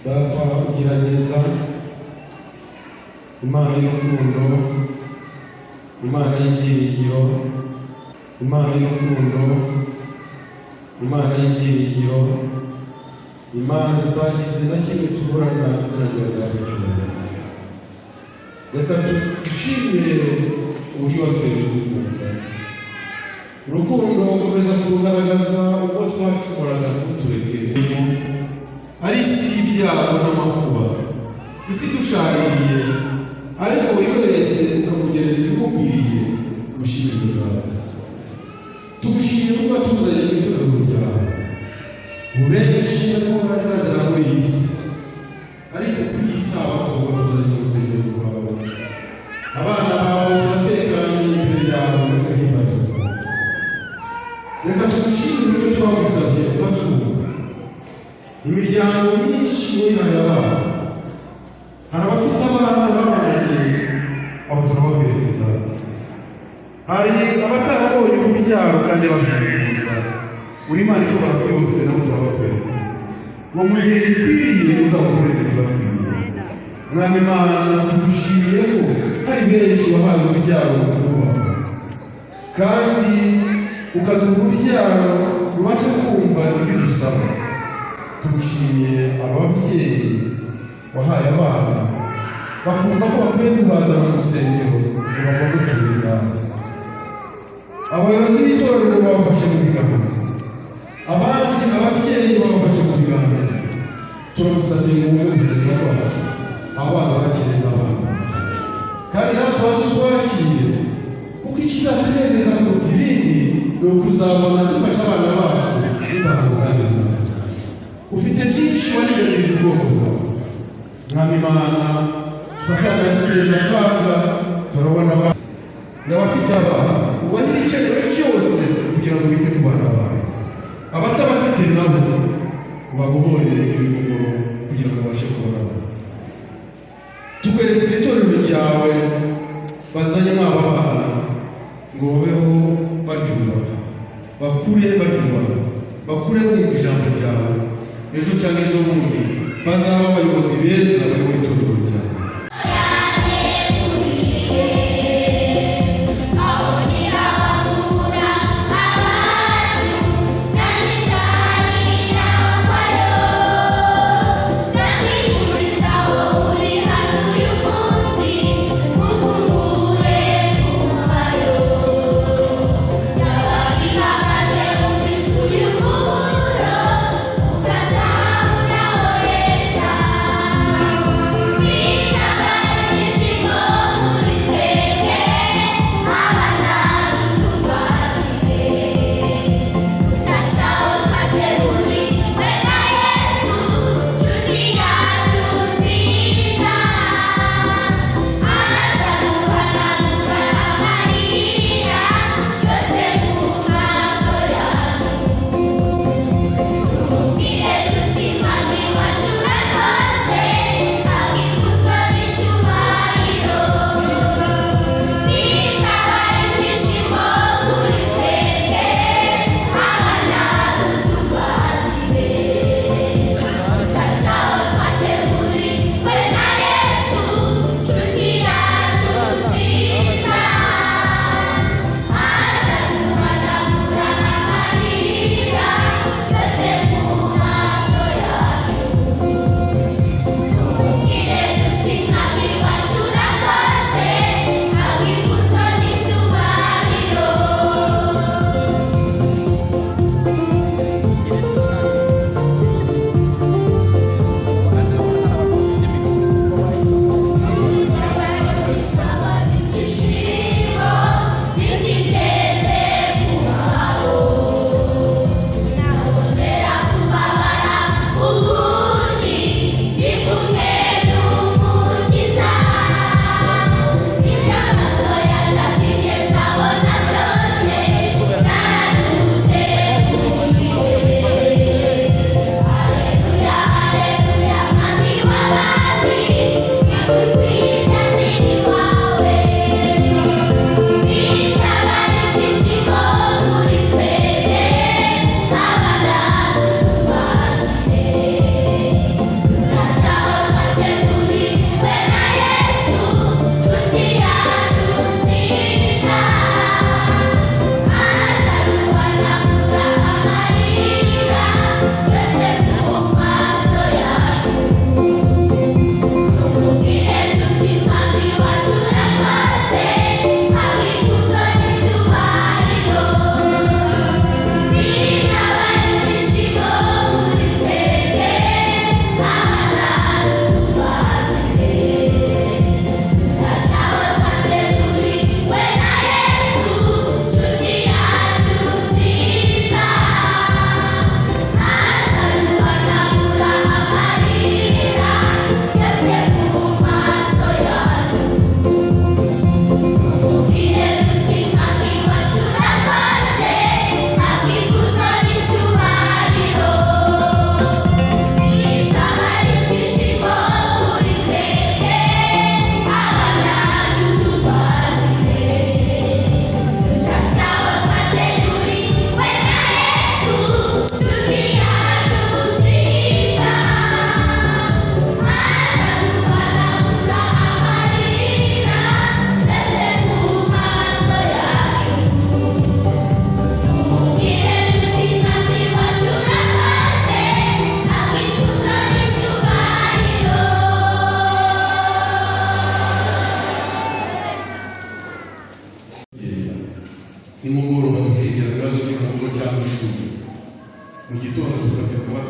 Data ugira neza, Imana y'urukundo, Imana y'ibyiringiro, Imana y'urukundo, Imana y'ibyiringiro, Imana tutagize na kimwe tuburana izina ryawe ry'icyubahiro. Reka dushimire uburyo watwereye urukundo. Urukundo ukomeza kurugaragaza ubwo twacumuraga ntuturekere. Ari isi y'ibyago n'amakuba, isi dushaririye, ariko buri wese ukamugerera ibimubwiriye. Mushimire Data, tugushimire kuba tuzanye itorero ryawe. Ubenshi ko bazazira muri iyi si, ariko ku iyi sabato tuba tuzanye urusengero rwawe. Abana bawe turatekanye imbere yawe no guhimbaza Data. Reka tugushimire ibyo twagusabye ukatwumva. Imiryango myinshi wihaye abana, hari abafite abana babananiye, abo turababeretse Data. Hari abatarabonye urubyaro kandi babyifuza. Uri Imana ishobora byose nabo turababeretse. Ngo mu gihe gikwiriye uzabakorera ikibakwiriye. Mwami Imana tugushimiye ko hari benshi wahaye urubyaro kubaka, kandi ukaduha urubyaro rubasha kumva ibyo dusaba. Tugushimiye ababyeyi wahaye abana bakumva ko bakwiye kubazana mu rusengero ngo babaguture Data. Abayobozi b'itorero babafashe mu biganza, abandi ababyeyi babafashe mu biganza. Turagusabye ngo wumve gusenga kwacu, abana bakire n'abana, kandi natwe bantu twakire, kuko ikizatunezeza kuruta ibindi ni ukuzabona dufasha abana bacu dutaha ubwami bwawe. Ufite byinshi warigarije ubwoko bwawe. Mwami Imana, Satani yaduteje akaga, turabona n'abafite abana ubahire icyerekezo cyose kugira ngo bite ku bana bawe. Abatabafite nabo ubagoborere ibigogoro kugira ngo babashe kubona abana. Tukweretse itorero ryawe bazanye mwaba abana ngo babeho baryubaha, bakure baryubaha, bakure bumva ijambo ryawe. Ejo cyangwa ejo bundi bazaba abayobozi beza bari muri itorero ryawe. Yeah.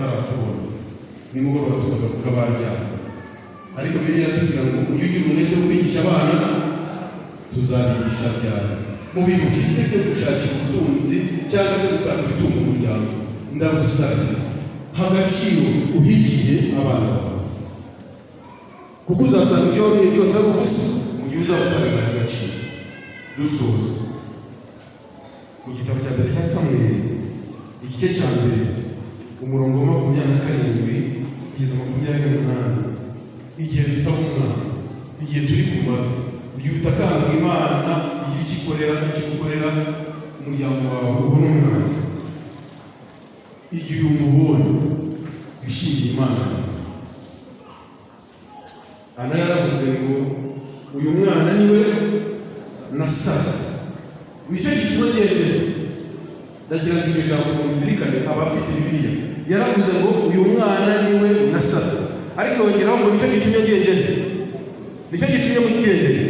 bataratubona nimugoroba tukagaruka baryama, ariko Bibiliya iratubwira ngo ujye ugira umwete wo kwigisha abana, tuzabigisha ryari. Mu bintu ufite byo gushakira ubutunzi cyangwa se gushaka ibitunga umuryango, ndagusabye ha agaciro uhigiye abana bawe, kuko uzasanga ibyo wariye byose ari ubusa mu gihe uzabutanga agaciro. Dusoza mu gitabo cya mbere cya Samweli igice cya mbere umurongo wa 27 kugeza 28, igihe dusaba umwana, igihe turi ku mavi, igihe utakanga Imana igira ikigukorera umuryango wawe ubona umwana, igihe umubonye wishimiye Imana. Ana yaravuze ngo uyu mwana niwe nasaze, nicyo gituma ngendera. Ndagira ngo iryo jambo muzirikane abafite Bibiliya. Yaravuze ngo uyu mwana niwe nasaze, ariko yongeraho ngo nicyo gitumye ngendera, nicyo gitumye mugendera,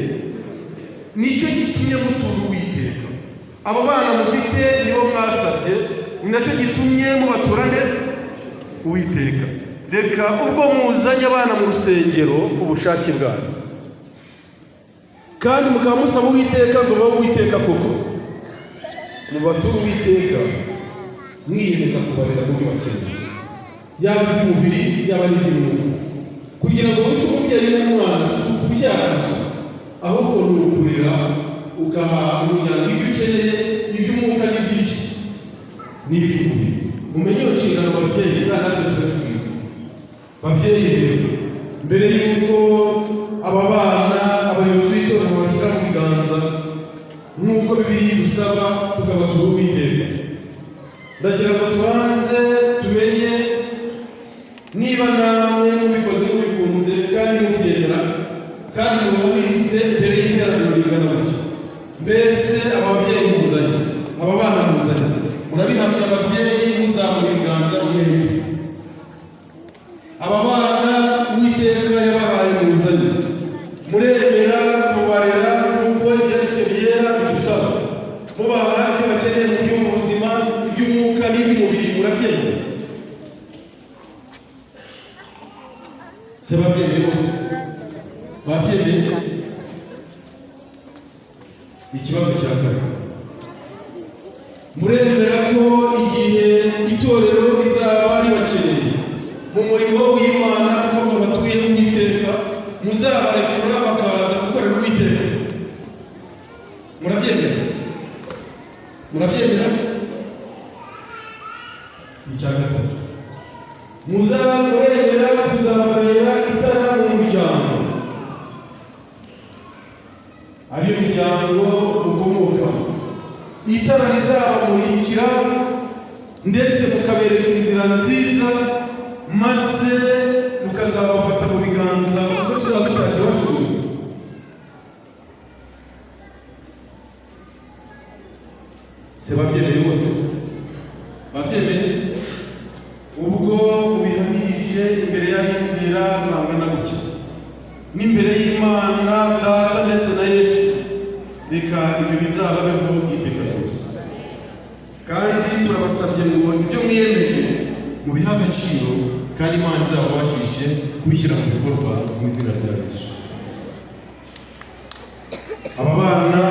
nicyo gitumye mutura Uwiteka. Abo bana mufite nibo mwasabye, ni nacyo gitumye mubaturane Uwiteka. Reka ubwo muzanye abana mu rusengero ubushake bwanyu, kandi mukaba musaba Uwiteka ngo babe Uwiteka koko, mubature Uwiteka mwiyemeza kubarera mu byo bakeneye, yaba iby'umubiri yaba n'iby'umwuka, kugira ngo wice umubyeyi w'umwana si ukubyara gusa, ahubwo ni ukurera ugaha umuryango ibyo ukeneye, iby'umwuka n'iby'iki n'iby'umubiri. Mumenye iyo nshingano babyeyi, kandi natwe turatubwira babyeyi rero, mbere y'uko aba bana abayobozi b'itorero babashyira mu biganza nk'uko Bibiliya idusaba tukabatura Uwiteka, ndagira ngo tubanze tumenye niba namwe mubikoze mubikunze kandi mubyemera kandi mubabize mbere y'iteraniro ringana gutya. Mbese aba babyeyi muzanye, aba bana muzanye, murabihamya ababyeyi muzamura ibiganza umwembi. Aba bana Uwiteka yabahaye muzanye, muremera kubarera nk'uko Yesu byera bidusaba, mubaha ibyo bakeneye mu by'ubuzima, iby'umwuka n'iby'umubiri, murabyemera. Se babyemeye bose? Babyemeye? Ikibazo cya kabiri, muremera ko igihe itorero rizaba ribakeneye mu murimo w'Imana kuko batuye Uwiteka, muzabarekura bakaza gukorera Uwiteka? Murabyemera? Murabyemera? Icya gatatu, muremera kuzababera itara mu muryango, ariyo miryango mukomokamo, itara rizabamurikira ndetse mukabereka inzira nziza, maze mukazabafata mu biganza kuko tuzaba dutashye bashoboye. Se babyemeye bose? Babyemeye? Ubwo ubihamirije imbere y'abizera bangana gutya n'imbere y'Imana Data ndetse na Yesu, reka ibyo bizababeho by'iteka ryose. Kandi turabasabye ngo ibyo mwiyemeje mubihe agaciro, kandi Imana izababashishe kubishyira mu bikorwa mu izina rya Yesu. Aba bana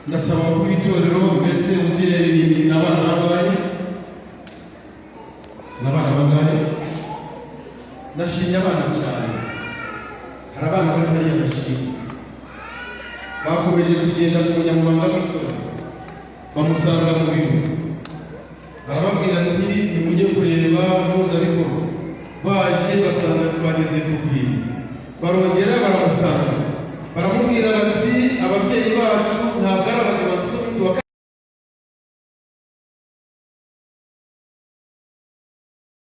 ndasaba ko itorero mbese uzirereye n'abana bangahe? N'abana bangahe? Ndashimye abana cyane, hari abana bari hariya ndashimye, bakomeje kugenda mu munyamabanga w'itorero, bamusanga mu biro, arababwira ati nimujye kureba mpuzabikorwa. Baje basanga twageze ku bwini, barongera baramusanga, baramubwira bati